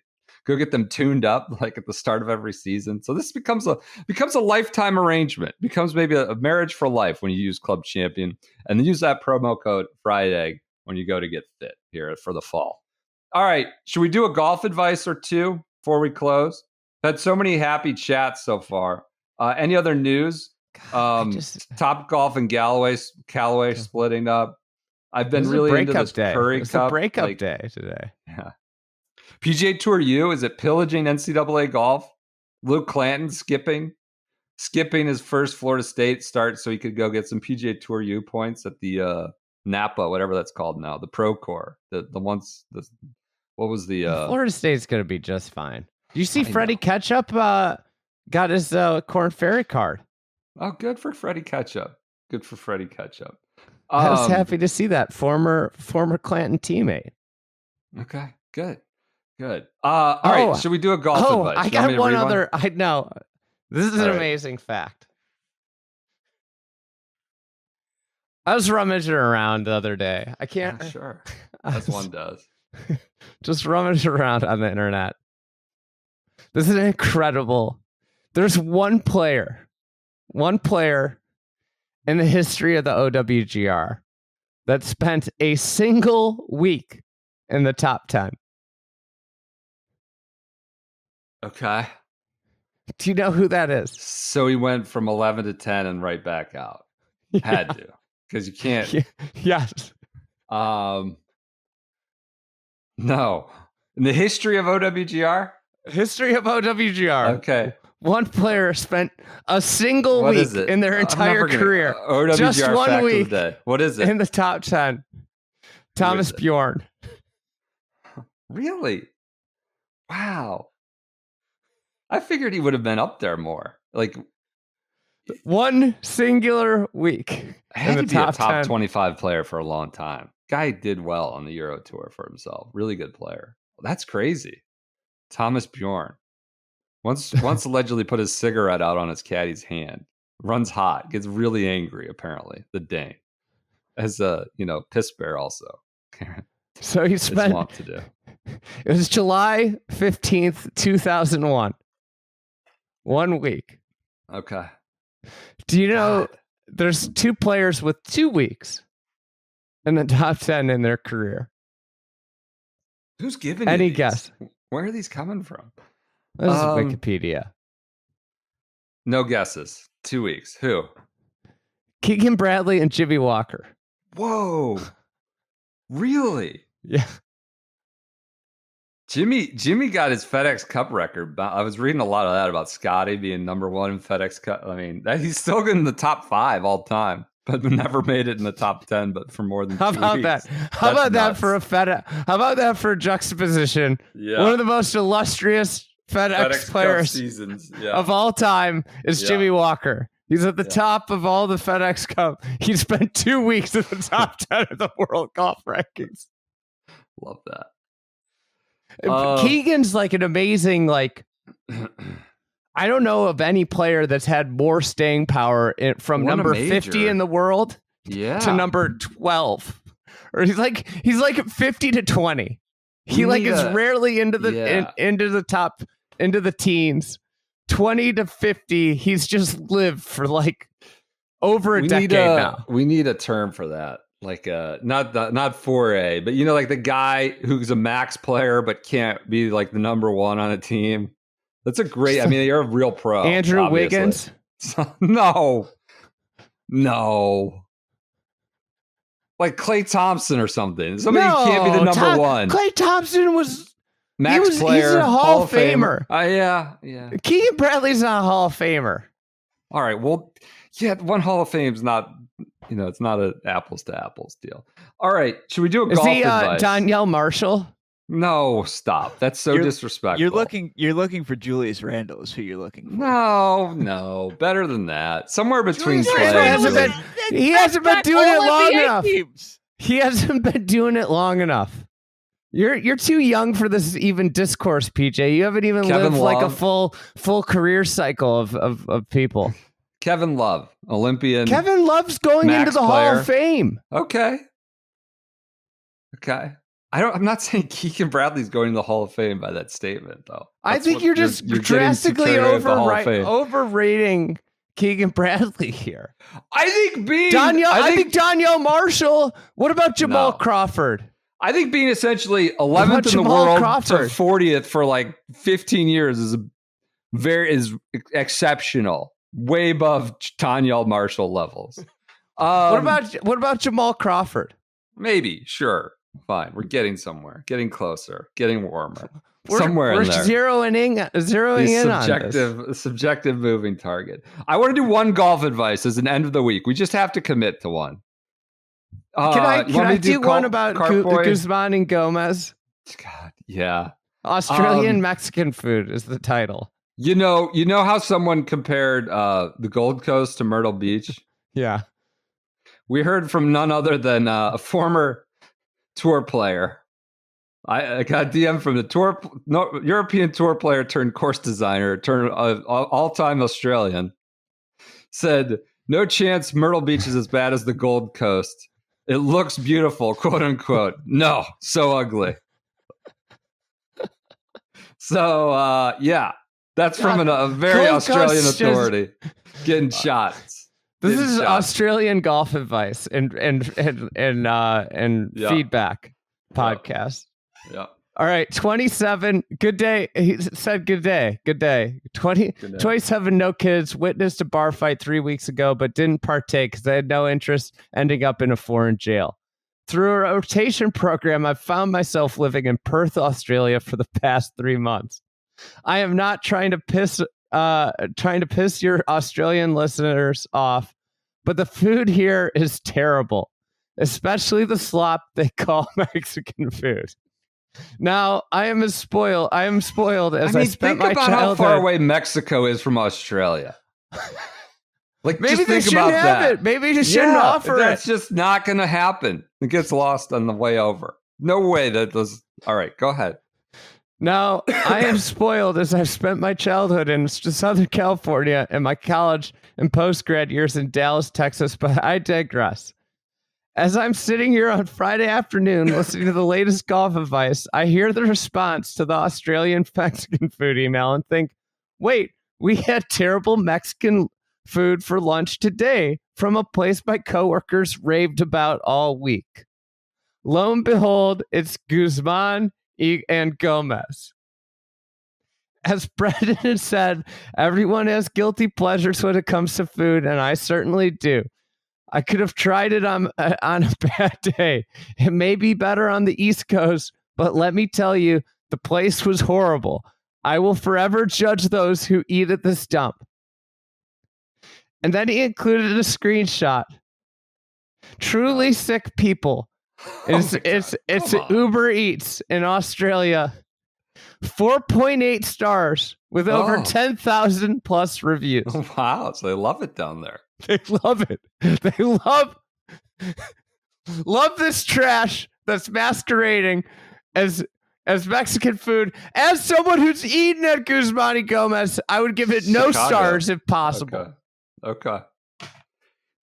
A: them tuned up like at the start of every season. So this becomes a lifetime arrangement. Becomes maybe a marriage for life when you use Club Champion, and then use that promo code FRIEDEGG when you go to get fit here for the fall. All right, should we do a golf advice or two before we close? Had so many happy chats so far. Any other news? Top Golf and Callaway splitting up. I've been really into this Curry
B: It's
A: Cup.
B: a breakup day today.
A: Yeah. PGA Tour U, is it pillaging NCAA golf? Luke Clanton skipping his first Florida State start so he could go get some PGA Tour U points at the Napa, whatever that's called now, the Pro Core. What was the
B: Florida State's going to be just fine. Do you see Freddie Ketchup got his Corn Ferry card?
A: Oh, good for Freddie Ketchup.
B: I was happy to see that former Clanton teammate.
A: Okay, good. All right, should we do a golf advice?
B: I got one other. I know. This is an amazing fact. I was rummaging around the other day. I can't.
A: Yeah, sure. As one does.
B: Just rummaging around on the internet. This is incredible. There's one player in the history of the OWGR that spent a single week in the top 10.
A: Okay.
B: Do you know who that is?
A: So he went from 11 to 10 and right back out. Yeah. Had to, because you can't.
B: Yes.
A: No. In the history of OWGR? Okay.
B: One player spent a single week in their entire career.
A: OWGR
B: just one week.
A: Of the day. What is it?
B: In the top 10. Thomas Bjorn.
A: Really? Wow. I figured he would have been up there more. Like
B: one singular week.
A: I had to be a top 25 player for a long time. Guy did well on the Euro Tour for himself. Really good player. That's crazy. Thomas Bjorn. Once allegedly put his cigarette out on his caddy's hand. Runs hot. Gets really angry, apparently. The Dane. As a, piss bear also.
B: So he spent...
A: want to do.
B: It was July 15th, 2001. 1 week.
A: Okay.
B: Do you know there's two players with 2 weeks in the top 10 in their career?
A: Who's giving
B: any
A: you these?
B: Guess?
A: Where are these coming from?
B: This is Wikipedia.
A: No guesses. 2 weeks. Who?
B: Keegan Bradley and Jimmy Walker.
A: Whoa. Really?
B: Yeah.
A: Jimmy got his FedEx Cup record. I was reading a lot of that about Scotty being number one in FedEx Cup. I mean, he's still in the top 5 all time, but never made it in the top 10. But for more than 2 weeks.
B: How about that for a FedEx? How about that for a juxtaposition? Yeah. One of the most illustrious FedEx players
A: seasons
B: of all time is Jimmy Walker. He's at the top of all the FedEx Cup. He spent 2 weeks in the top 10 of the world golf rankings.
A: Love that.
B: Keegan's like an amazing, I don't know of any player that's had more staying power from number 50 in the world to number 12. Or he's like 50 to 20. He is rarely into the into the top, into the teens. 20 to 50, he's just lived for over a decade now.
A: We need a term for that. Not 4A, but like the guy who's a max player but can't be the number one on a team. That's a great. I mean, you're a real pro.
B: Andrew
A: obviously.
B: Wiggins.
A: No. Like Klay Thompson or something. Somebody who can't be the number one.
B: Klay Thompson was
A: max player.
B: He's a Hall of Famer.
A: Yeah.
B: Keegan Bradley's not a Hall of Famer.
A: All right. Well, one Hall of Fame's not. It's not an apples to apples deal. All right. Should we do a golf advice?
B: Danielle Marshall?
A: No, stop. That's so disrespectful.
C: You're looking for Julius Randle is who you're looking for.
A: No. Better than that. Somewhere between Clay
B: and he hasn't been doing it long enough. He hasn't been doing it long enough. You're too young for this even discourse, PJ. You haven't even lived a full career cycle of people.
A: Kevin Love, Olympian.
B: Kevin Love's going into the Hall of Fame.
A: Okay. I'm not saying Keegan Bradley's going to the Hall of Fame by that statement, though.
B: I think you're drastically overrating Keegan Bradley here.
A: I think
B: Danielle Marshall. What about Jamal Crawford?
A: I think being essentially 11th in the world to 40th for 15 years is exceptional. way above Tanya Marshall levels.
B: What about Jamal Crawford?
A: Maybe, sure, fine. We're getting somewhere, getting closer, getting warmer. Somewhere in there.
B: Zeroing in on this.
A: Subjective moving target. I want to do one golf advice as an end of the week. We just have to commit to one.
B: Can I do one about Guzman and Gomez?
A: God, yeah.
B: Australian Mexican food is the title.
A: You know how someone compared the Gold Coast to Myrtle Beach?
B: Yeah.
A: We heard from none other than a former tour player. I got a DM from the European tour player turned course designer, turned all-time Australian. Said, no chance Myrtle Beach is as bad as the Gold Coast. It looks beautiful, quote unquote. No, so ugly. So, yeah, that's from a very
B: Gold
A: Australian
B: Coast
A: authority getting shots.
B: This is Australian golf advice and feedback podcast.
A: Yeah.
B: All right, 27. Good day. He said good day. Good day. 27 no kids witnessed a bar fight 3 weeks ago, but didn't partake because they had no interest, ending up in a foreign jail. Through a rotation program, I've found myself living in Perth, Australia for the past 3 months. I am not trying to piss your Australian listeners off, but the food here is terrible, especially the slop they call Mexican food. Now, I am spoiled as I spent my childhood. Think about
A: how far away Mexico is from Australia. Like,
B: maybe
A: just
B: they
A: think about
B: shouldn't
A: that.
B: have it. Maybe you shouldn't offer it.
A: That's just not going to happen. It gets lost on the way over. No way that does. All right, go ahead.
B: Now, I am spoiled as I've spent my childhood in Southern California and my college and post-grad years in Dallas, Texas, but I digress. As I'm sitting here on Friday afternoon listening to the latest golf advice, I hear the response to the Australian Mexican food email and think, wait, we had terrible Mexican food for lunch today from a place my coworkers raved about all week. Lo and behold, it's Guzman and Gomez. As Brendan has said, everyone has guilty pleasures when it comes to food, and I certainly do. I could have tried it on a bad day. It may be better on the East Coast, but let me tell you, the place was horrible. I will forever judge those who eat at this dump. And then he included a screenshot. Truly sick people. It's Uber Eats in Australia. 4.8 stars with over 10,000 plus reviews.
A: Wow, so they love it down there.
B: They love it. They love this trash that's masquerading as Mexican food. As someone who's eaten at Guzman y Gomez, I would give it no stars if possible.
A: Okay.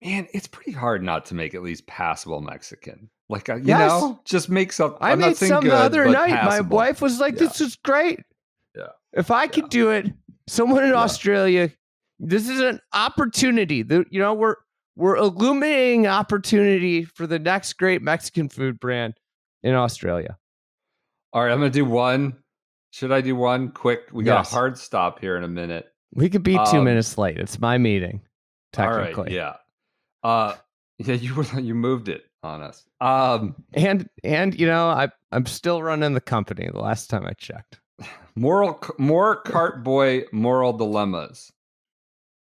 A: Man, it's pretty hard not to make at least passable Mexican. Like, you know, just make something.
B: I made some the other night.
A: Passable.
B: My wife was like, this is great.
A: Yeah.
B: If I could do it, someone in Australia, this is an opportunity. We're illuminating opportunity for the next great Mexican food brand in Australia.
A: All right, I'm going to do one. Should I do one quick? We got a hard stop here in a minute.
B: We could be 2 minutes late. It's my meeting, technically.
A: All right, you moved it on us.
B: And I'm still running the company. The last time I checked.
A: More cart boy moral dilemmas.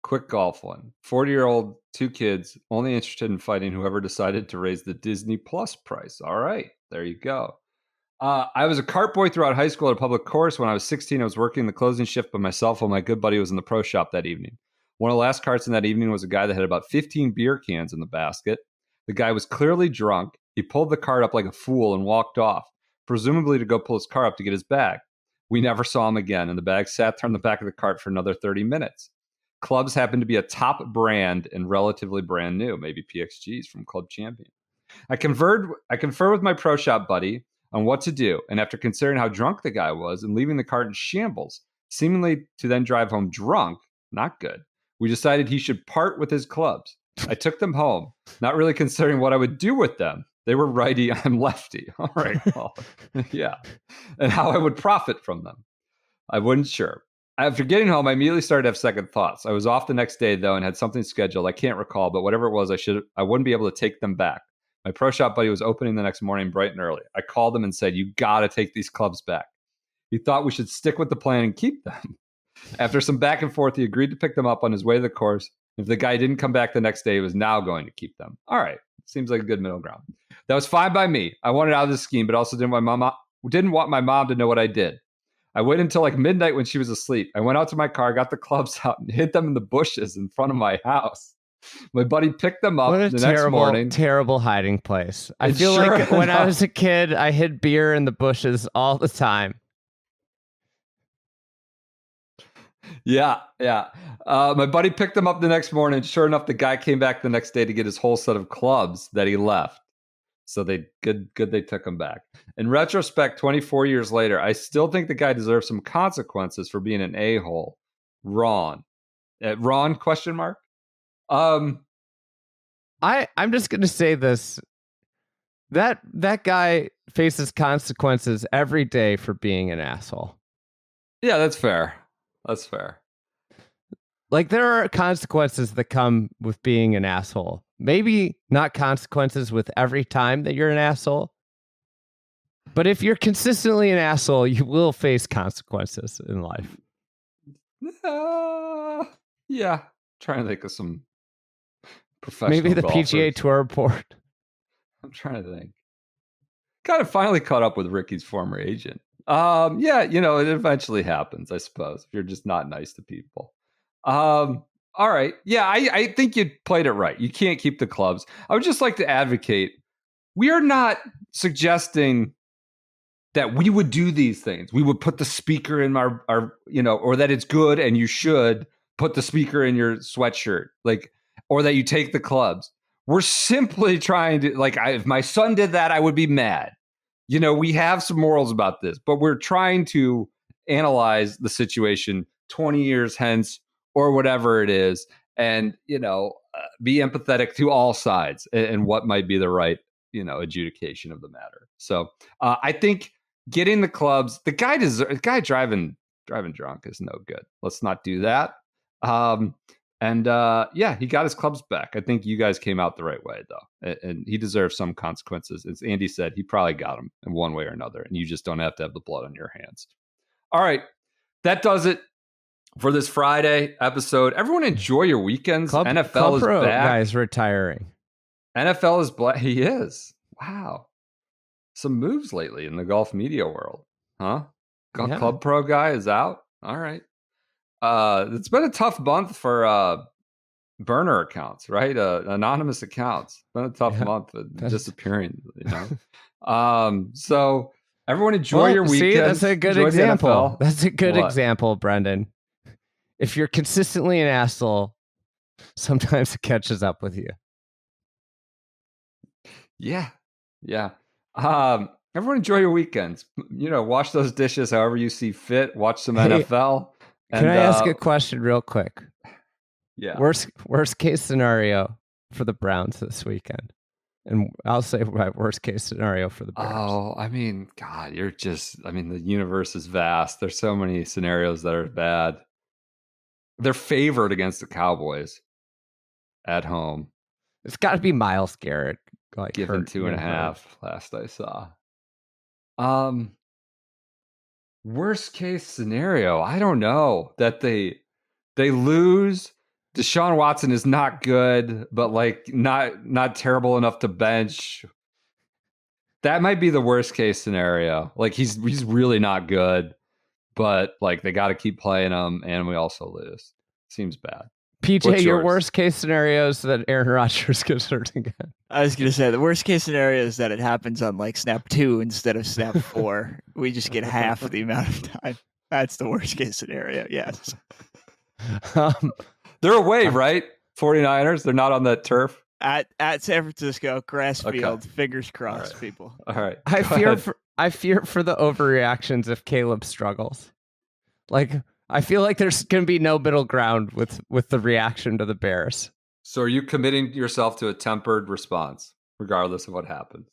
A: Quick golf one. 40-year-old, 2 kids, only interested in fighting whoever decided to raise the Disney Plus price. All right, there you go. I was a cart boy throughout high school at a public course. When I was 16, I was working the closing shift by myself while my good buddy was in the pro shop that evening. One of the last carts in that evening was a guy that had about 15 beer cans in the basket. The guy was clearly drunk. He pulled the cart up like a fool and walked off, presumably to go pull his car up to get his bag. We never saw him again, and the bag sat there on the back of the cart for another 30 minutes. Clubs happened to be a top brand and relatively brand new, maybe PXGs from Club Champion. I conferred with my pro shop buddy on what to do, and after considering how drunk the guy was and leaving the cart in shambles, seemingly to then drive home drunk, not good, we decided he should part with his clubs. I took them home, not really considering what I would do with them. They were righty, I'm lefty. All right, well, yeah. And how I would profit from them. I wasn't sure. After getting home, I immediately started to have second thoughts. I was off the next day, though, and had something scheduled. I can't recall, but whatever it was, I wouldn't be able to take them back. My pro shop buddy was opening the next morning bright and early. I called him and said, you got to take these clubs back. He thought we should stick with the plan and keep them. After some back and forth, he agreed to pick them up on his way to the course. If the guy didn't come back the next day, he was now going to keep them. All right. Seems like a good middle ground. That was fine by me. I wanted out of the scheme, but also didn't want my mom to know what I did. I waited until like midnight when she was asleep. I went out to my car, got the clubs out, and hid them in the bushes in front of my house. My buddy picked them up the next morning.
B: Terrible hiding place. I feel like when I was a kid, I hid beer in the bushes all the time.
A: Yeah. My buddy picked them up the next morning. Sure enough, the guy came back the next day to get his whole set of clubs that he left. So they took them back. In retrospect, 24 years later, I still think the guy deserves some consequences for being an a-hole. Ron? Question mark.
B: I'm just gonna say this. That guy faces consequences every day for being an asshole.
A: Yeah, that's fair.
B: Like, there are consequences that come with being an asshole. Maybe not consequences with every time that you're an asshole. But if you're consistently an asshole, you will face consequences in life.
A: Yeah. Trying to think of some professional
B: Maybe the
A: golfers.
B: PGA Tour board.
A: I'm trying to think. Kind of finally caught up with Ricky's former agent. Yeah, it eventually happens, I suppose, if you're just not nice to people. All right. Yeah, I think you played it right. You can't keep the clubs. I would just like to advocate. We are not suggesting that we would do these things. We would put the speaker in our or that it's good and you should put the speaker in your sweatshirt, or that you take the clubs. We're simply trying to, if my son did that, I would be mad. We have some morals about this, but we're trying to analyze the situation 20 years hence or whatever it is, and, be empathetic to all sides and what might be the right, adjudication of the matter. So I think getting the clubs, the guy driving drunk is no good. Let's not do that. He got his clubs back. I think you guys came out the right way, though, and he deserves some consequences. As Andy said, he probably got them in one way or another, and you just don't have to have the blood on your hands. All right, that does it for this Friday episode. Everyone enjoy your weekends. NFL is back.
B: Guy's retiring.
A: NFL is black. He is. Wow. Some moves lately in the golf media world, huh?
B: Yeah.
A: Club Pro guy is out. All right. It's been a tough month for burner accounts, right? Anonymous accounts. It's been a tough month disappearing, so everyone enjoy your weekend.
B: See, that's a good example. That's a good example, Brendan. If you're consistently an asshole, sometimes it catches up with you.
A: Yeah. Everyone enjoy your weekends. Wash those dishes however you see fit. Watch some NFL.
B: Can I ask a question real quick?
A: Yeah.
B: Worst case scenario for the Browns this weekend. And I'll say my worst case scenario for the Bears.
A: Oh, I mean, God, the universe is vast. There's so many scenarios that are bad. They're favored against the Cowboys at home.
B: It's got to be Myles Garrett.
A: Given 2.5 last I saw. Worst case scenario, I don't know. That they lose. Deshaun Watson is not good, but not terrible enough to bench. That might be the worst case scenario. He's really not good, but they got to keep playing him, and we also lose. Seems bad.
B: PJ, your worst case scenario is that Aaron Rodgers gets hurt again.
C: I was going to say the worst case scenario is that it happens on snap 2 instead of snap 4. We just get half of the amount of time. That's the worst case scenario. Yes.
A: They're away, right? 49ers. They're not on that turf
C: at San Francisco, grass field. Okay. Fingers crossed,
A: right.
C: People.
A: All right.
B: I fear for the overreactions if Caleb struggles. I feel like there's going to be no middle ground with the reaction to the Bears.
A: So are you committing yourself to a tempered response, regardless of what happens?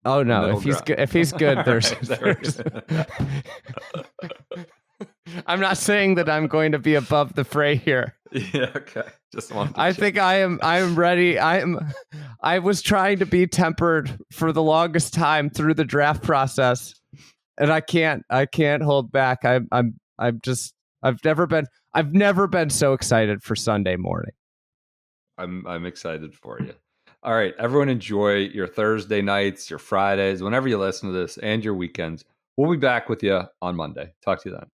B: Oh no! If he's good, there's. I'm not saying that I'm going to be above the fray here.
A: Yeah, okay. Just want.
B: I think I am ready. I was trying to be tempered for the longest time through the draft process, and I can't hold back. I've never been so excited for Sunday morning.
A: I'm excited for you. All right, everyone, enjoy your Thursday nights, your Fridays, whenever you listen to this, and your weekends. We'll be back with you on Monday. Talk to you then.